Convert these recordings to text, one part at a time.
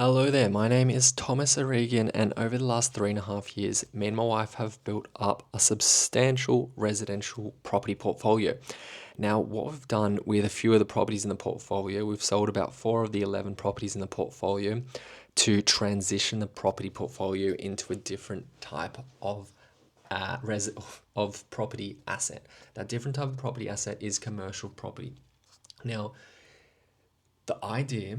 Hello there, my name is Thomas O'Regan, and over the last 3.5 years, me and my wife have built up a substantial residential property portfolio. Now, what we've done with a few of the properties in the portfolio, we've sold about 4 of the 11 properties in the portfolio to transition the property portfolio into a different type of property asset. That different type of property asset is commercial property. Now, the idea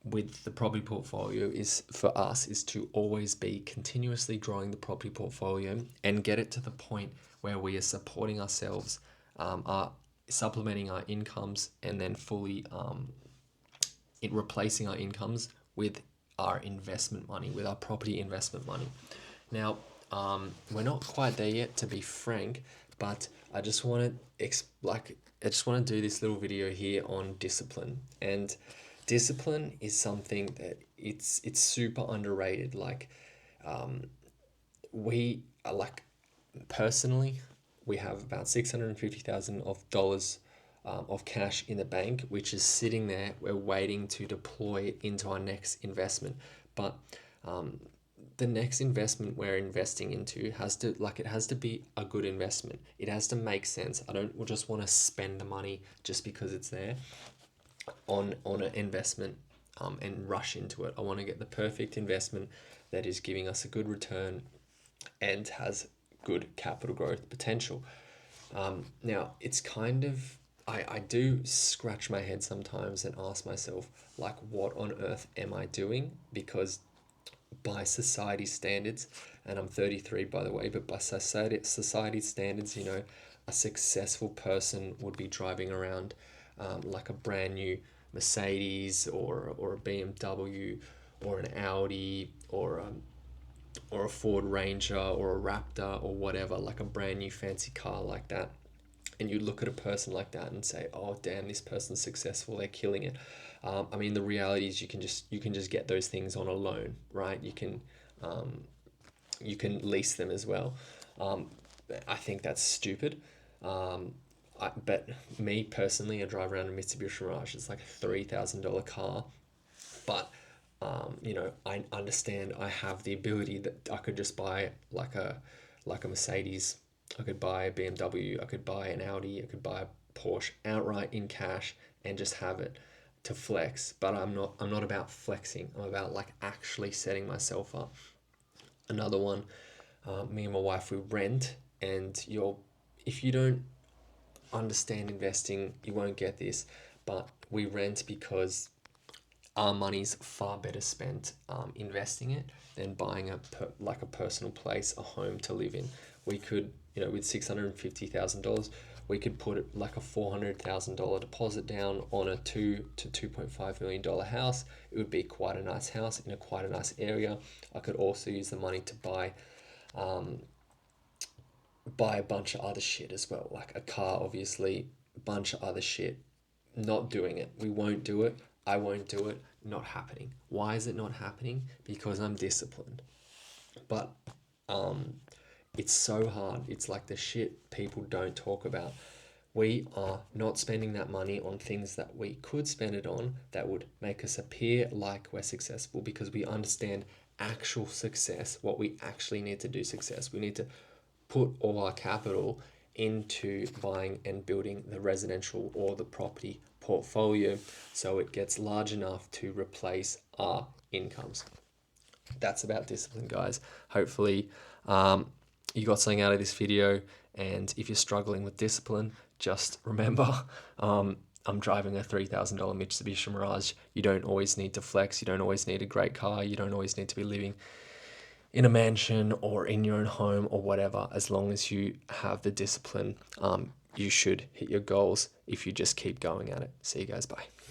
with the property portfolio is for us is to always be continuously growing the property portfolio and get it to the point where we are supporting ourselves, are supplementing our incomes, and then fully replacing our incomes with our investment money, with our property investment money. Now, we're not quite there yet, to be frank, but I just want to do this little video here on discipline. And discipline is something that it's super underrated. We are personally, we have about $650,000 of cash in the bank, which is sitting there. We're waiting to deploy it into our next investment, but the next investment we're investing into has to be a good investment. It has to make sense. I don't just want to spend the money just because it's there on an investment and rush into it. I want to get the perfect investment that is giving us a good return and has good capital growth potential. Now, it's kind of, I do scratch my head sometimes and ask myself, what on earth am I doing? Because by society standards, and I'm 33 by the way, but by society standards, a successful person would be driving around like a brand new Mercedes or a BMW or an Audi or a Ford Ranger or a Raptor or whatever, like a brand new fancy car like that. And you look at a person like that and say, "Oh, damn, this person's successful. They're killing it." I mean, the reality is you can just get those things on a loan, right? You can lease them as well. I think that's stupid. But me personally, I drive around a Mitsubishi Mirage. It's like a $3,000 car, but I understand I have the ability that I could just buy like a Mercedes. I could buy a BMW. I could buy an Audi. I could buy a Porsche outright in cash and just have it to flex. But I'm not about flexing. I'm about actually setting myself up. Another one, me and my wife, we rent, and if you don't understand investing, you won't get this, but we rent because our money's far better spent investing it than buying a personal place, a home to live in. We could, with $650,000, we could put a $400,000 deposit down on a $2 to $2.5 million house. It would be quite a nice house in quite a nice area. I could also use the money to buy a bunch of other shit as well, like a car, obviously, a bunch of other shit. Not doing it. We won't do it. I won't do it. Not happening. Why is it not happening? Because I'm disciplined. But it's so hard. It's like the shit people don't talk about. We are not spending that money on things that we could spend it on that would make us appear like we're successful, because we understand actual success, what we actually need to do success. We need to put all our capital into buying and building the residential or the property portfolio so it gets large enough to replace our incomes. That's about discipline, guys. Hopefully you got something out of this video, and if you're struggling with discipline, just remember I'm driving a $3,000 Mitsubishi Mirage. You don't always need to flex. You don't always need a great car. You don't always need to be living in a mansion or in your own home or whatever. As long as you have the discipline, you should hit your goals if you just keep going at it. See you guys. Bye.